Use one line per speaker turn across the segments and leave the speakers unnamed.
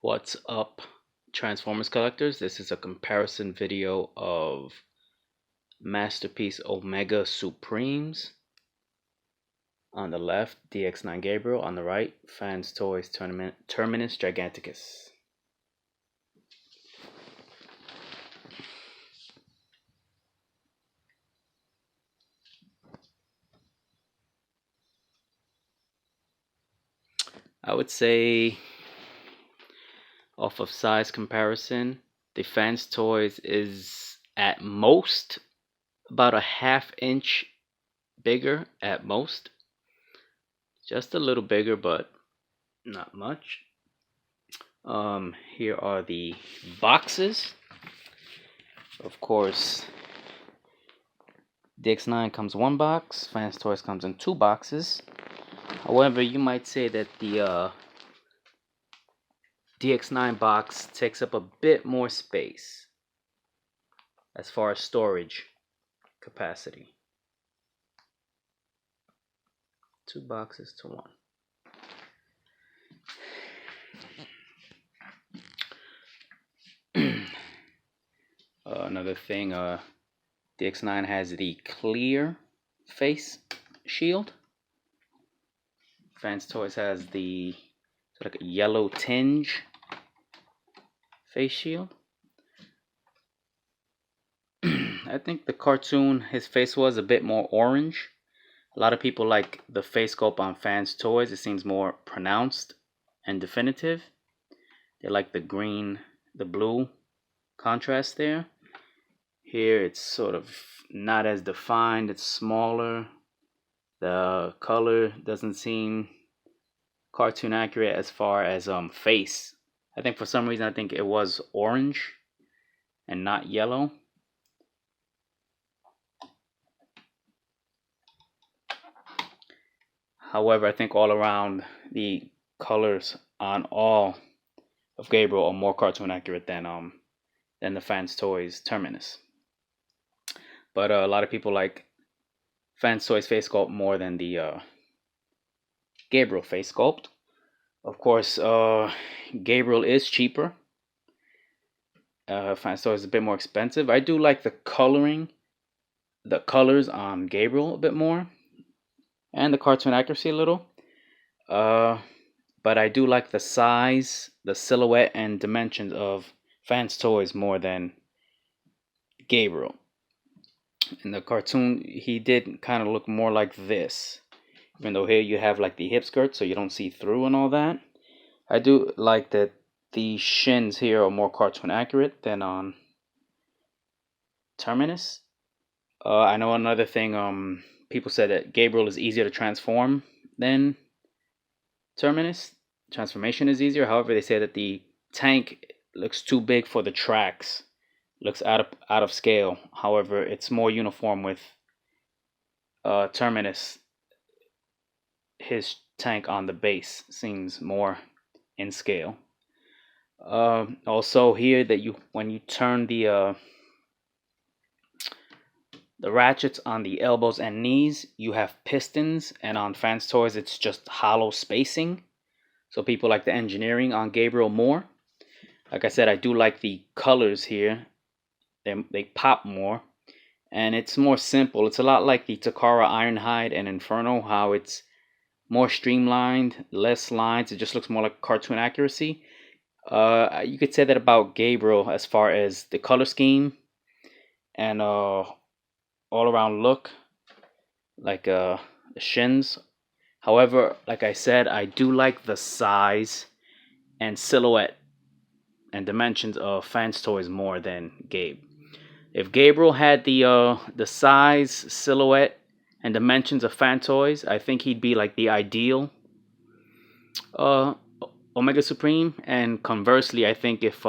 What's up, Transformers collectors? This is a comparison video of Masterpiece Omega Supremes. On the left, Dx9 Gabriel. On the right, Fans Toys Terminus Giganticus. I would say, off of size comparison, the Fans Toys is at most about a ½ inch bigger at most. Just a little bigger, but not much. Here are the boxes. Of course, Dx9 comes one box, Fans Toys comes in two boxes. However, you might say that the Dx9 box takes up a bit more space as far as storage capacity. Two boxes to one. Another thing, Dx9 has the clear face shield. Fans Toys has the sort of like a yellow tinge face shield. I think the cartoon, his face was a bit more orange. A lot of people like the face sculpt on Fans Toys. It seems more pronounced and definitive. They like the green, the blue contrast there. Here it's sort of not as defined. It's smaller. The color doesn't seem cartoon accurate as far as face. I think for some reason I think it was orange and not yellow. However, I think all around the colors on all of Gabriel are more cartoon accurate than the Fans Toys Terminus. But a lot of people like Fans Toys face sculpt more than the Gabriel face sculpt. Of course, Gabriel is cheaper. Fans Toys is a bit more expensive. I do like the colors on Gabriel a bit more, and the cartoon accuracy a little. But I do like the size, the silhouette, and dimensions of Fans Toys more than Gabriel. In the cartoon, he did kind of look more like this. Even though here you have like the hip skirt, so you don't see through and all that. I do like that the shins here are more cartoon accurate than on Terminus. I know another thing, people said that Gabriel is easier to transform than Terminus. Transformation is easier. However, they say that the tank looks too big for the tracks. Looks out of scale. However, it's more uniform with Terminus. His tank on the base seems more in scale. Also here that when you turn the ratchets on the elbows and knees, you have pistons, and on Fans Toys it's just hollow spacing. So people like the engineering on Gabriel more. Like I said, I do like the colors here. They pop more, and it's more simple. It's a lot like the Takara Ironhide and Inferno, how it's more streamlined, less lines. It just looks more like cartoon accuracy. You could say that about Gabriel as far as the color scheme and all around look, like the shins. However, like I said, I do like the size and silhouette and dimensions of Fans Toys more than Gabe. If Gabriel had the size, silhouette, and dimensions of Fans Toys, I think he'd be like the ideal Omega Supreme. And conversely, I think if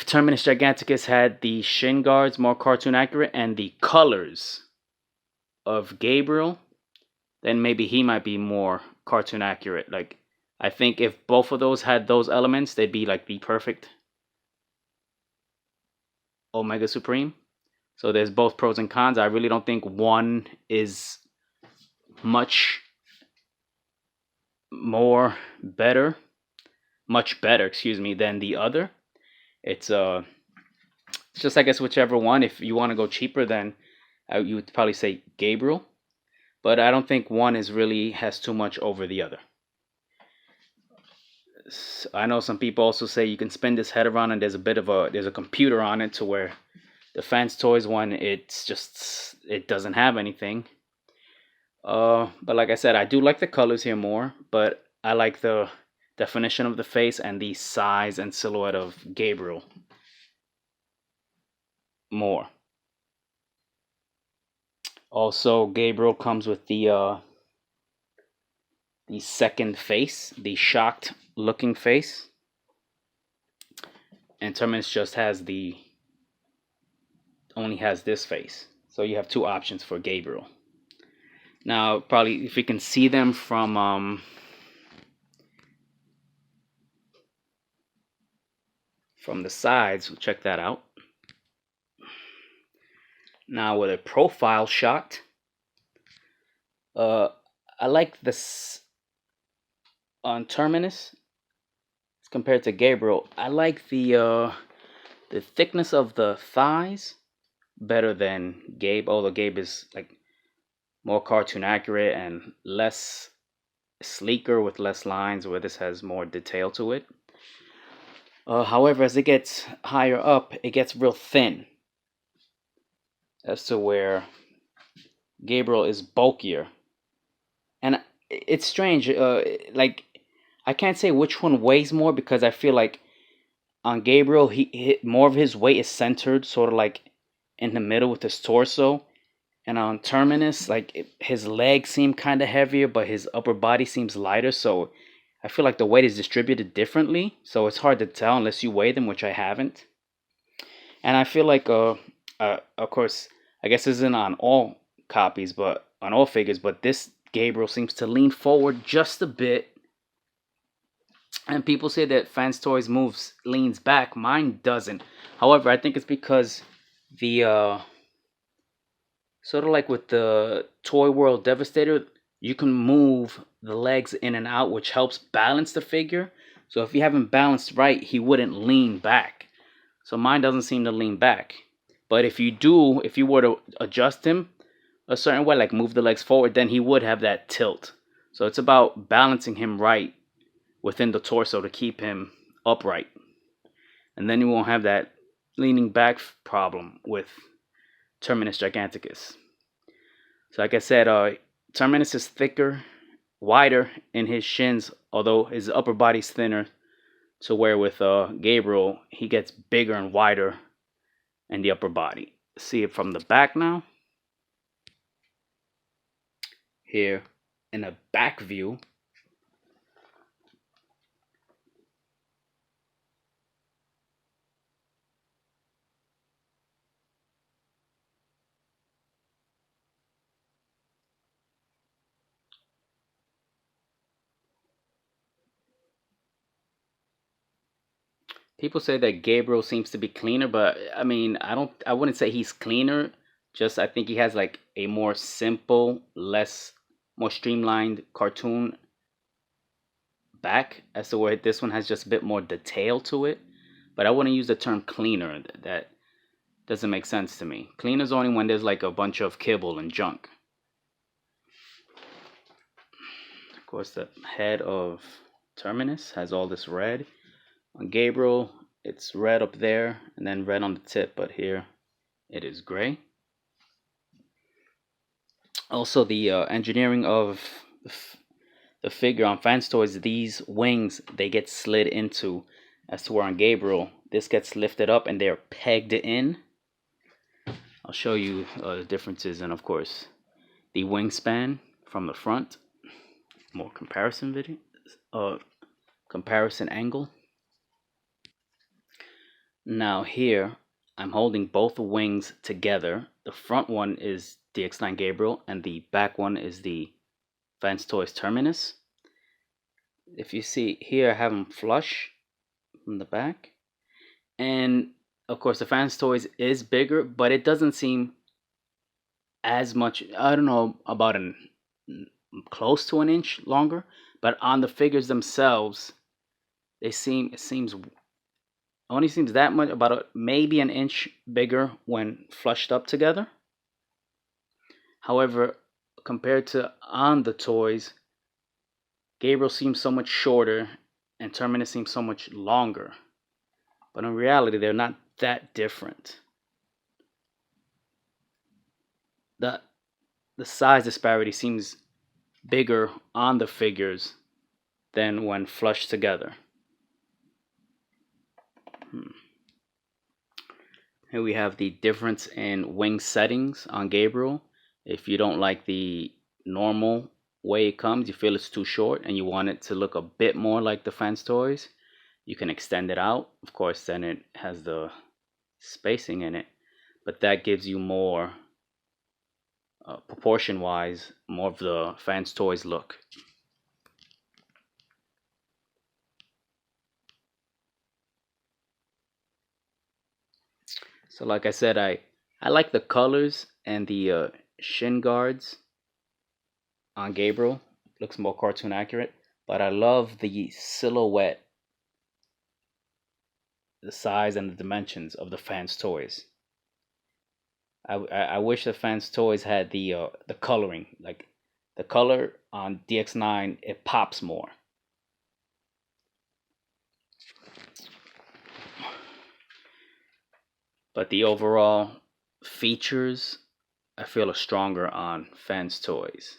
Terminus Giganticus had the shin guards more cartoon accurate and the colors of Gabriel, then maybe he might be more cartoon accurate. Like, I think if both of those had those elements, they'd be like the perfect Omega Supreme. So there's both pros and cons. I really don't think one is much more better much better, excuse me, than the other. It's just, I guess, whichever one. If you want to go cheaper, then you would probably say Gabriel. But I don't think one is really has too much over the other. I know some people also say you can spin this head around and there's a computer on it to where the Fans Toys one, it doesn't have anything. But like I said, I do like the colors here more, but I like the definition of the face and the size and silhouette of Gabriel more. Also, Gabriel comes with the second face, the shocked looking face, and Terminus just only has this face. So you have two options for Gabriel. Now, probably if you can see them from the sides, we'll check that out. Now with a profile shot, I like this on Terminus as compared to Gabriel. I like the thickness of the thighs better than Gabe, although Gabe is like more cartoon accurate and less sleeker with less lines, where this has more detail to it. However, as it gets higher up, it gets real thin, as to where Gabriel is bulkier. And it's strange, like, I can't say which one weighs more, because I feel like on Gabriel, more of his weight is centered sort of like in the middle with his torso. And on Terminus, like, his legs seem kind of heavier, but his upper body seems lighter. So I feel like the weight is distributed differently. So it's hard to tell unless you weigh them, which I haven't. And I feel like, of course, I guess this isn't on all copies, but on all figures, but this Gabriel seems to lean forward just a bit. And people say that Fans Toys leans back. Mine doesn't. However, I think it's because the sort of like with the Toy World Devastator, you can move the legs in and out, which helps balance the figure. So if you have him balanced right, he wouldn't lean back. So mine doesn't seem to lean back. But if you were to adjust him a certain way, like move the legs forward, then he would have that tilt. So it's about balancing him right within the torso to keep him upright. And then you won't have that leaning back problem with Terminus Giganticus. So like I said, Terminus is thicker, wider in his shins, although his upper body's thinner, to where with Gabriel, he gets bigger and wider in the upper body. See it from the back now. Here in a back view, people say that Gabriel seems to be cleaner, but I mean, I wouldn't say he's cleaner. Just I think he has like a more simple, more streamlined cartoon back, as to where this one has just a bit more detail to it. But I wouldn't use the term cleaner. That doesn't make sense to me. Cleaner is only when there's like a bunch of kibble and junk. Of course, the head of Terminus has all this red. On Gabriel, it's red up there and then red on the tip, but here it is gray. Also, the engineering of the figure on Fans Toys, these wings, they get slid into, as to where on Gabriel, this gets lifted up and they're pegged in. I'll show you the differences, and of course, the wingspan from the front. More comparison video, comparison angle. Now here, I'm holding both wings together. The front one is Dx9 Gabriel, and the back one is the Fans Toys Terminus. If you see here, I have them flush from the back. And of course, the Fans Toys is bigger, but it doesn't seem as much, I don't know, about close to an inch longer. But on the figures themselves, it seems only seems that much, about maybe an inch bigger when flushed up together. However, compared to on the toys, Gabriel seems so much shorter and Terminus seems so much longer. But in reality, they're not that different. The the size disparity seems bigger on the figures than when flushed together. Here we have the difference in wing settings on Gabriel. If you don't like the normal way it comes, you feel it's too short and you want it to look a bit more like the Fans toys, you can extend it out. Of course, then it has the spacing in it, but that gives you more proportion wise, more of the Fans toys look. So like I said, I like the colors and the shin guards on Gabriel. Looks more cartoon accurate, but I love the silhouette, the size and the dimensions of the Fans toys. I wish the Fans toys had the coloring, like the color on Dx9, it pops more. But the overall features, I feel, are stronger on Fans toys.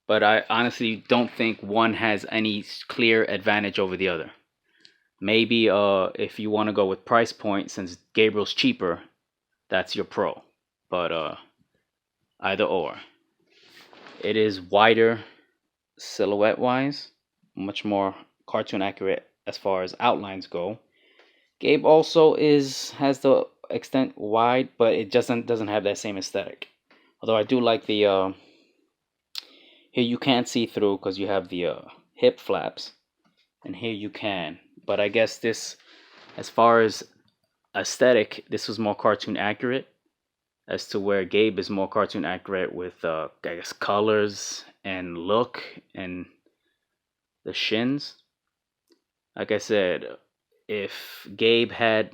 But I honestly don't think one has any clear advantage over the other. Maybe if you want to go with price point, since Gabriel's cheaper, that's your pro. But either or. It is wider silhouette wise, much more cartoon accurate as far as outlines go. Gabe also has the extent wide, but it doesn't have that same aesthetic. Although I do like the here you can't see through because you have the hip flaps, and here you can. But I guess this, as far as aesthetic, this was more cartoon accurate, as to where Gabe is more cartoon accurate with I guess colors and look and the shins. Like I said, if Gabe had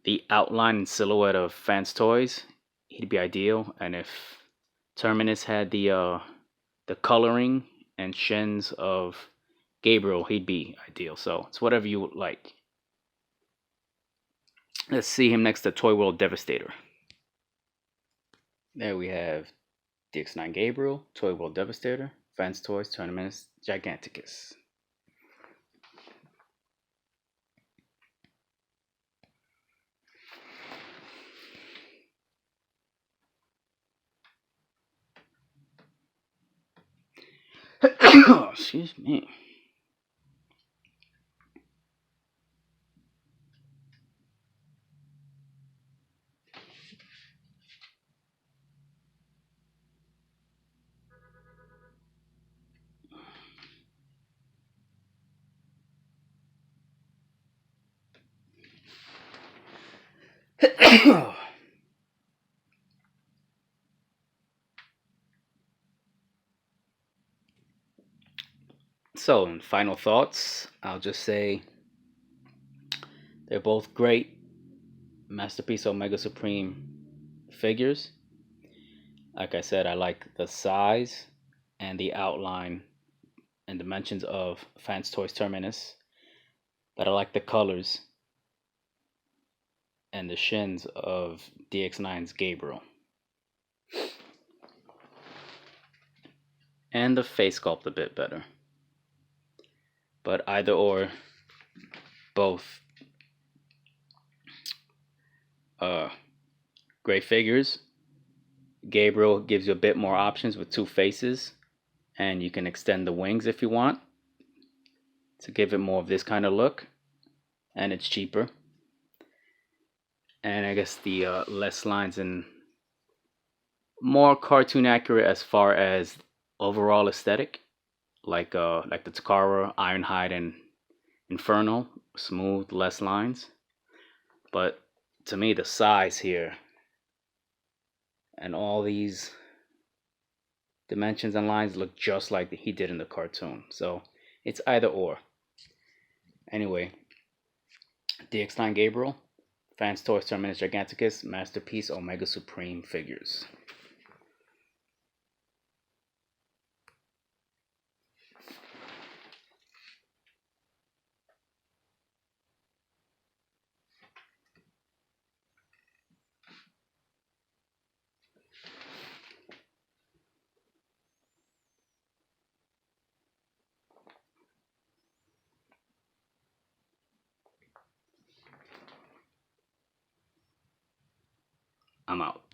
the outline and silhouette of Fans toys, he'd be ideal. And if Terminus had the coloring and shins of Gabriel, he'd be ideal. So it's whatever you like. Let's see him next to Toy World Devastator. There we have Dx9 Gabriel, Toy World Devastator, Fans Toys, Terminus Giganticus. Excuse me. So, in final thoughts, I'll just say they're both great Masterpiece Omega Supreme figures. Like I said, I like the size and the outline and dimensions of Fans Toys Terminus, but I like the colors and the shins of DX9's Gabriel. And the face sculpt a bit better. But either or, both great figures. Gabriel gives you a bit more options with two faces, and you can extend the wings if you want to give it more of this kind of look, and it's cheaper. And I guess the less lines and more cartoon accurate as far as overall aesthetic, like the Takara, Ironhide, and Inferno, smooth, less lines. But to me, the size here and all these dimensions and lines look just like he did in the cartoon. So it's either or. Anyway, Dx9 Gabriel, Fans Toys Terminus Giganticus, Masterpiece Omega Supreme figures. I'm out.